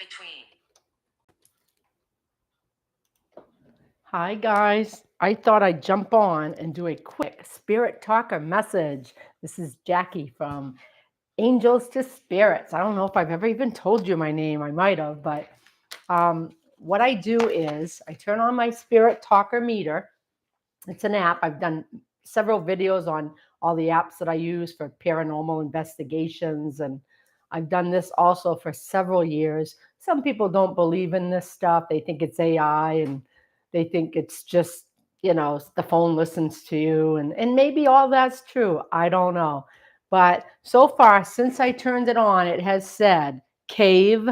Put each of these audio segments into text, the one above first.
Between. Hi, guys. I thought I'd jump on and do a quick Spirit Talker message. This is Jackie from Angels to Spirits. I don't know if I've ever even told you my name. I might have, but what I do is I turn on my Spirit Talker meter. It's an app. I've done several videos on all the apps that I use for paranormal investigations, and I've done this also for several years. Some people don't believe in this stuff. They think it's AI, and they think it's just, the phone listens to you, and maybe all that's true. I don't know. But so far, since I turned it on, it has said cave.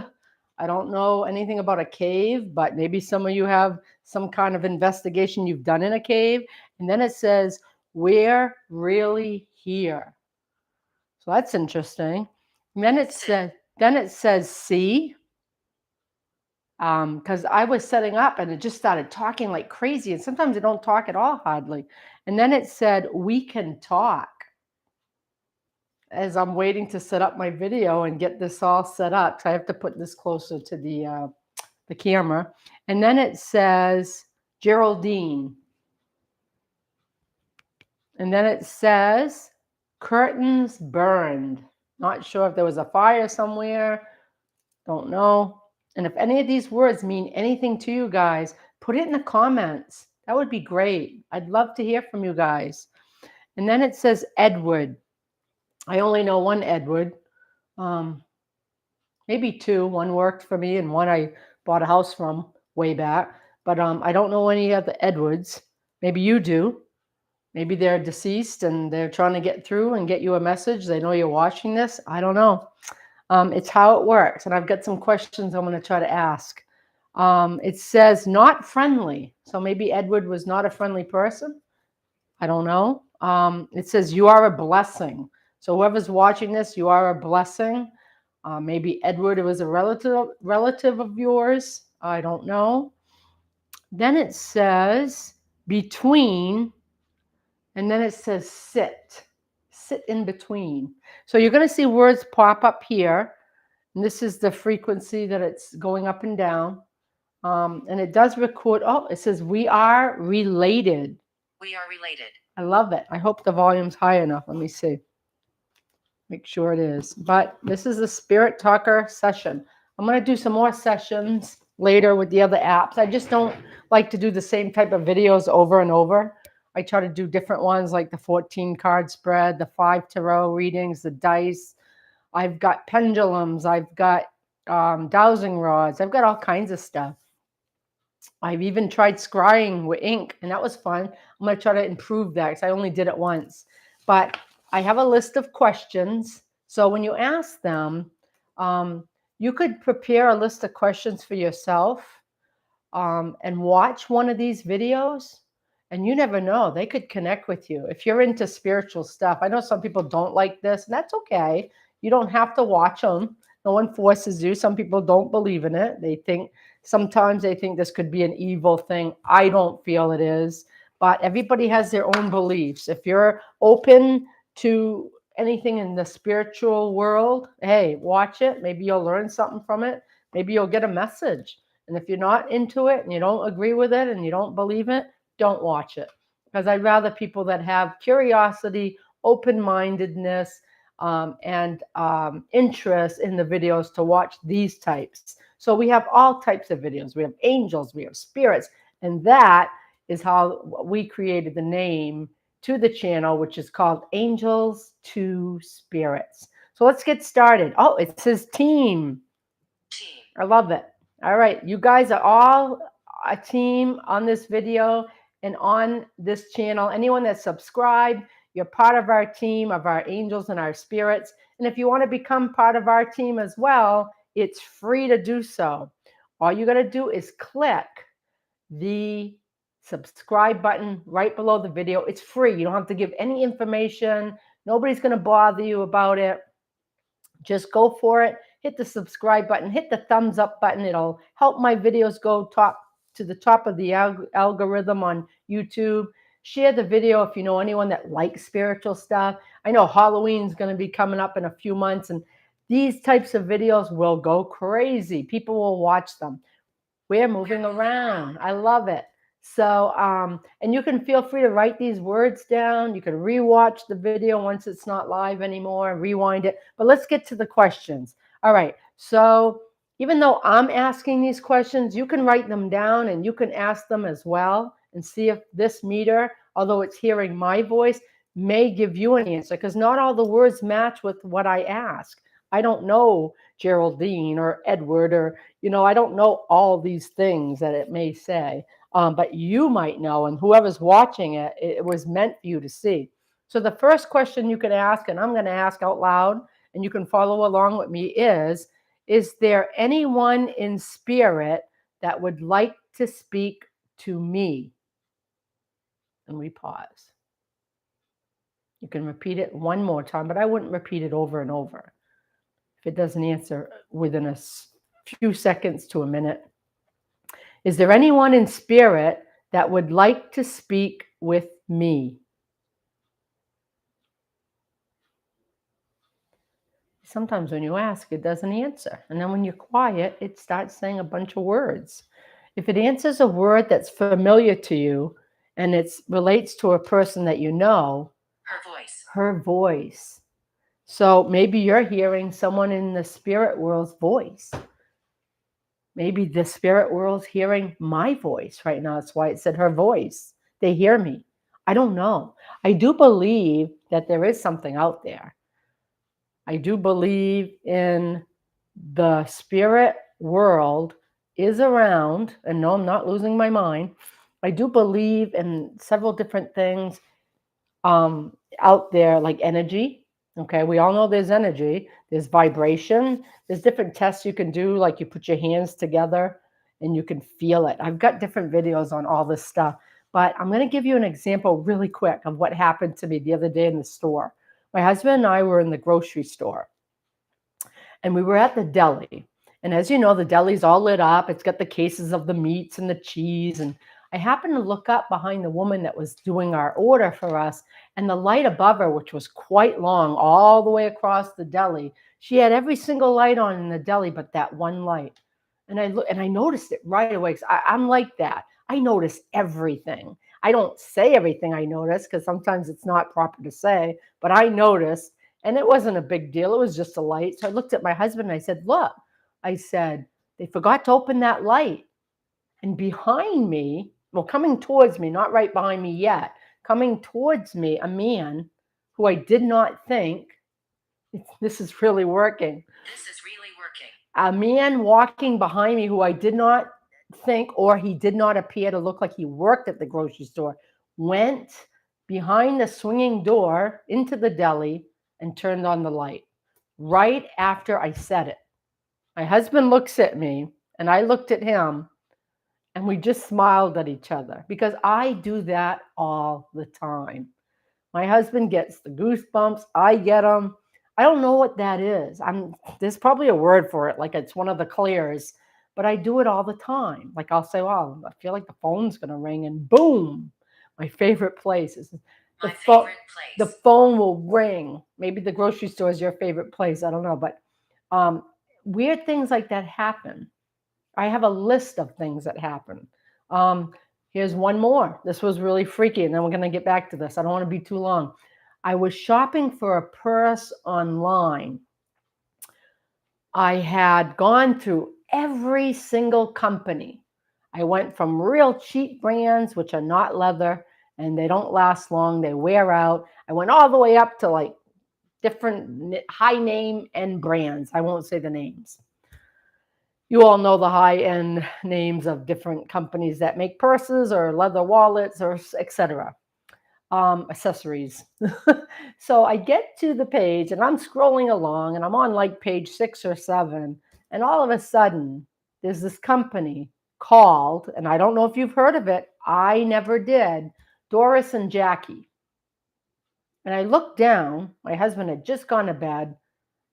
I don't know anything about a cave, but maybe some of you have some kind of investigation you've done in a cave. And then it says, we're really here. So that's interesting. And then it says see, because I was setting up and it just started talking like crazy. And sometimes it don't talk at all hardly. And then it said, we can talk. As I'm waiting to set up my video and get this all set up, so I have to put this closer to the camera. And then it says Geraldine. And then it says curtains burned. Not sure if there was a fire somewhere. Don't know. And if any of these words mean anything to you guys, put it in the comments. That would be great. I'd love to hear from you guys. And then it says Edward. I only know one Edward. Maybe two. One worked for me and one I bought a house from way back. But I don't know any other Edwards. Maybe you do. Maybe they're deceased and they're trying to get through and get you a message. They know you're watching this. I don't know. It's how it works. And I've got some questions I'm going to try to ask. It says not friendly. So maybe Edward was not a friendly person. I don't know. It says you are a blessing. So whoever's watching this, you are a blessing. Maybe Edward was a relative of yours. I don't know. Then it says between, and then it says sit in between. So you're going to see words pop up here. And this is the frequency that it's going up and down. And it does record. Oh, it says we are related. We are related. I love it. I hope the volume's high enough. Let me see. Make sure it is. But this is a Spirit Talker session. I'm going to do some more sessions later with the other apps. I just don't like to do the same type of videos over and over. I try to do different ones like the 14 card spread, the 5 tarot readings, the dice. I've got pendulums. I've got dowsing rods. I've got all kinds of stuff. I've even tried scrying with ink, and that was fun. I'm going to try to improve that because I only did it once. But I have a list of questions. So when you ask them, you could prepare a list of questions for yourself and watch one of these videos. And you never know, they could connect with you. If you're into spiritual stuff, I know some people don't like this, and that's okay. You don't have to watch them. No one forces you. Some people don't believe in it. Sometimes they think this could be an evil thing. I don't feel it is, but everybody has their own beliefs. If you're open to anything in the spiritual world, hey, watch it. Maybe you'll learn something from it. Maybe you'll get a message. And if you're not into it and you don't agree with it and you don't believe it, don't watch it. Because I'd rather people that have curiosity, open-mindedness, and interest in the videos to watch these types. So we have all types of videos. We have angels, we have spirits, and that is how we created the name to the channel, which is called Angels to Spirits. So let's get started. Oh, it says team. I love it. All right, you guys are all a team on this video and on this channel. Anyone that's subscribed, you're part of our team of our angels and our spirits. And if you want to become part of our team as well, it's free to do so. All you got to do is click the subscribe button right below the video. It's free. You don't have to give any information. Nobody's going to bother you about it. Just go for it. Hit the subscribe button. Hit the thumbs up button. It'll help my videos go to the top of the algorithm on YouTube. Share the video if you know anyone that likes spiritual stuff. I know Halloween's going to be coming up in a few months, and These types of videos will go crazy. People will watch them. We're moving around. I love it. So, and you can feel free to write these words down. You can rewatch the video once it's not live anymore, rewind it. But let's get to the questions. All right. So, even though I'm asking these questions, you can write them down and you can ask them as well and see if this meter, although it's hearing my voice, may give you an answer, because not all the words match with what I ask. I don't know Geraldine or Edward, or I don't know all these things that it may say, but you might know, and whoever's watching it, it was meant for you to see. So the first question you can ask, and I'm going to ask out loud, and you can follow along with me, is there anyone in spirit that would like to speak to me? And we pause. You can repeat it one more time, but I wouldn't repeat it over and over. If it doesn't answer within a few seconds to a minute. Is there anyone in spirit that would like to speak with me? Sometimes when you ask, it doesn't answer. And then when you're quiet, it starts saying a bunch of words. If it answers a word that's familiar to you and it relates to a person that you know, her voice. Her voice. So maybe you're hearing someone in the spirit world's voice. Maybe the spirit world's hearing my voice right now. That's why it said her voice. They hear me. I don't know. I do believe that there is something out there. I do believe in the spirit world is around. And no, I'm not losing my mind. I do believe in several different things out there, like energy. Okay, we all know there's energy, there's vibration, there's different tests you can do, like you put your hands together and you can feel it. I've got different videos on all this stuff, but I'm going to give you an example really quick of what happened to me the other day in the store. My husband and I were in the grocery store and we were at the deli. And as you know, the deli's all lit up. It's got the cases of the meats and the cheese. And I happened to look up behind the woman that was doing our order for us, and the light above her, which was quite long, all the way across the deli, she had every single light on in the deli but that one light. And I noticed it right away. I'm like that. I notice everything. I don't say everything I notice because sometimes it's not proper to say, but I noticed, and it wasn't a big deal. It was just a light. So I looked at my husband and I said, "Look," I said, "they forgot to open that light." And behind me, well, coming towards me, not right behind me yet, coming towards me, a man who I did not think, this is really working. This is really working. A man walking behind me who I did not think, or he did not appear to look like he worked at the grocery store, went behind the swinging door into the deli and turned on the light right after I said it. My husband looks at me and I looked at him, and we just smiled at each other because I do that all the time. My husband gets the goosebumps. I get them. I don't know what that is. There's probably a word for it, like it's one of the clears, but I do it all the time. Like I'll say, "Wow, I feel like the phone's gonna ring," and boom, my favorite place is the phone will ring. Maybe the grocery store is your favorite place. I don't know, but weird things like that happen. I have a list of things that happen. Here's one more. This was really freaky, and then we're going to get back to this. I don't want to be too long. I was shopping for a purse online. I had gone through every single company. I went from real cheap brands, which are not leather, and they don't last long. They wear out. I went all the way up to like different high name and brands. I won't say the names. You all know the high-end names of different companies that make purses or leather wallets or etc. Accessories. So I get to the page and I'm scrolling along and I'm on like page 6 or 7, and all of a sudden there's this company called, and I don't know if you've heard of it, I never did, Doris and Jackie. And I looked down, my husband had just gone to bed,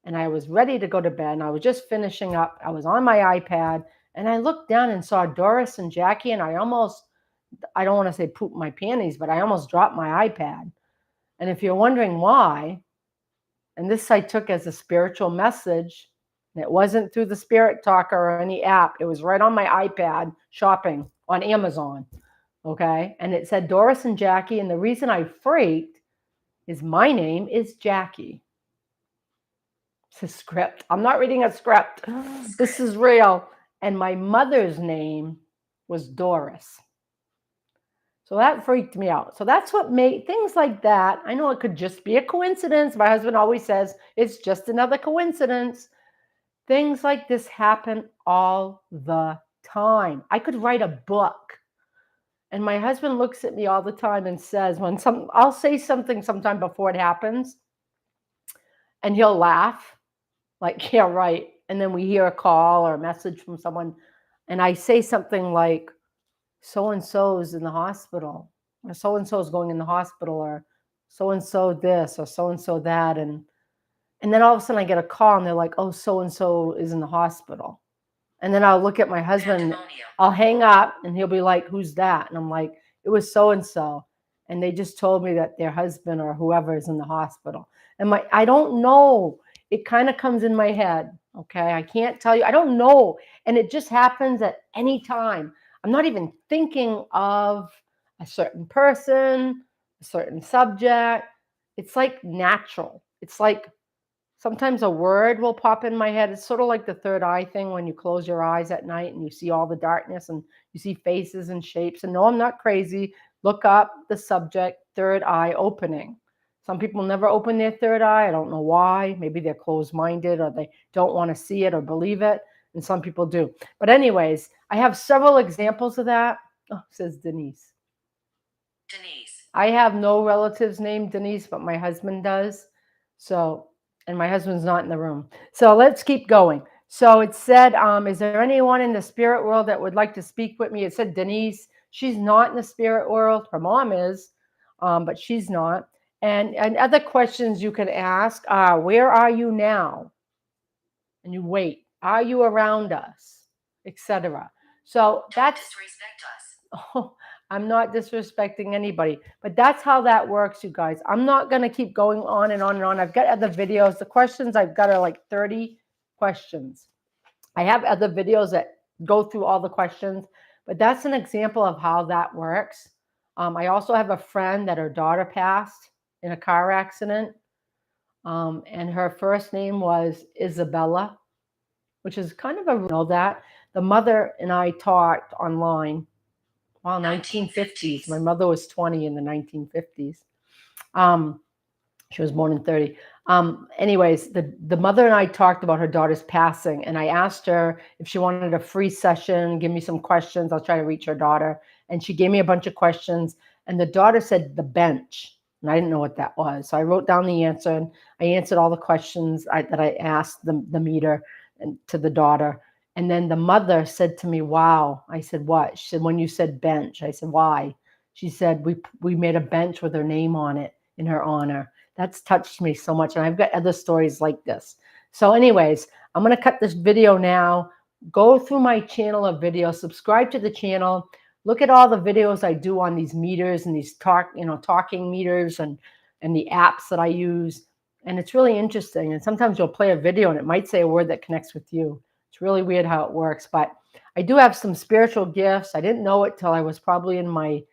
and I was ready to go to bed, and I was just finishing up. I was on my iPad, and I looked down and saw Doris and Jackie, and I don't want to say pooped my panties, but I almost dropped my iPad. And if you're wondering why, And this I took as a spiritual message. And it wasn't through the Spirit Talker or any app. It was right on my iPad shopping on Amazon. Okay. And it said Doris and Jackie. And the reason I freaked is my name is Jackie. It's a script. I'm not reading a script. This is real. And my mother's name was Doris. So that freaked me out. So that's what made things like that. I know it could just be a coincidence. My husband always says it's just another coincidence. Things like this happen all the time. I could write a book. And my husband looks at me all the time and says, I'll say something sometime before it happens, and he'll laugh, like, yeah, right. And then we hear a call or a message from someone, and I say something like, so-and-so is in the hospital, or so-and-so is going in the hospital, or so-and-so this, or so-and-so that. And then all of a sudden I get a call and they're like, oh, so-and-so is in the hospital. And then I'll look at my husband, I'll hang up and he'll be like, who's that? And I'm like, it was so-and-so. And they just told me that their husband or whoever is in the hospital. And I don't know. It kind of comes in my head. Okay. I can't tell you. I don't know. And it just happens at any time. I'm not even thinking of a certain person, a certain subject. It's like natural. It's like sometimes a word will pop in my head. It's sort of like the third eye thing when you close your eyes at night and you see all the darkness and you see faces and shapes. And no, I'm not crazy. Look up the subject, third eye opening. Some people never open their third eye. I don't know why. Maybe they're closed-minded or they don't want to see it or believe it. And some people do. But anyways, I have several examples of that. Oh, says Denise. Denise. I have no relatives named Denise, but my husband does. So, and my husband's not in the room. So let's keep going. So it said, is there anyone in the spirit world that would like to speak with me? It said Denise. She's not in the spirit world. Her mom is, but she's not. And other questions you can ask are, where are you now? And you wait. Are you around us? Etc. So that's... Don't disrespect us. Oh, I'm not disrespecting anybody, but that's how that works, you guys. I'm not going to keep going on and on and on. I've got other videos. The questions I've got are like 30 questions. I have other videos that go through all the questions, but that's an example of how that works. I also have a friend that her daughter passed in a car accident, and her first name was Isabella, which is kind of a, know that. The mother and I talked online. Wow, 1950s. My mother was 20 in the 1950s. She was born in 30. Anyways, the mother and I talked about her daughter's passing, and I asked her if she wanted a free session, give me some questions. I'll try to reach her daughter. And she gave me a bunch of questions, and the daughter said the bench, and I didn't know what that was. So I wrote down the answer, and I answered all the questions that I asked the meter and to the daughter. And then the mother said to me, wow. I said, what? She said, when you said bench. I said, why? She said, we made a bench with her name on it in her honor. That's touched me so much. And I've got other stories like this. So anyways, I'm going to cut this video now. Go through my channel of videos, subscribe to the channel. Look at all the videos I do on these meters and these talking meters and the apps that I use. And it's really interesting. And sometimes you'll play a video and it might say a word that connects with you. It's really weird how it works, but I do have some spiritual gifts. I didn't know it till I was probably in my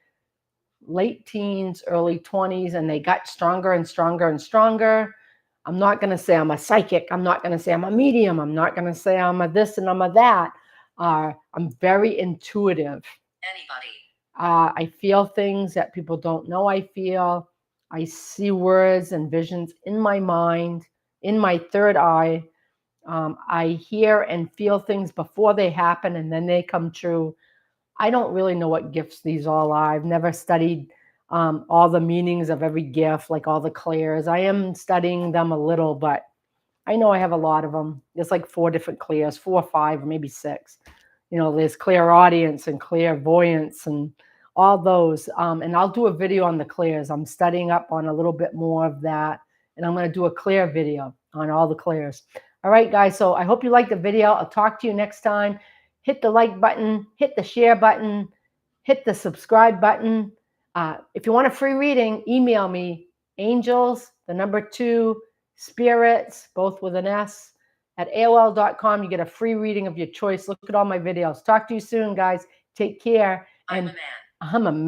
late teens, early 20s, and they got stronger and stronger and stronger. I'm not going to say I'm a psychic. I'm not going to say I'm a medium. I'm not going to say I'm a this and I'm a that. I'm very intuitive. I feel things that people don't know I feel. I see words and visions in my mind, in my third eye. I hear and feel things before they happen and then they come true. I don't really know what gifts these all are. I've never studied all the meanings of every gift, like all the clairs. I am studying them a little, but I know I have a lot of them. There's like 4 different clairs, 4 or 5, or maybe 6. There's clairaudience and clairvoyance and all those. And I'll do a video on the clairs. I'm studying up on a little bit more of that. And I'm going to do a clair video on all the clairs. All right, guys. So I hope you liked the video. I'll talk to you next time. Hit the like button, hit the share button, hit the subscribe button. If you want a free reading, email me, angels, 2, Spirits, both with an S, at AOL.com. You get a free reading of your choice. Look at all my videos. Talk to you soon, guys. Take care. I'm And a man. I'm a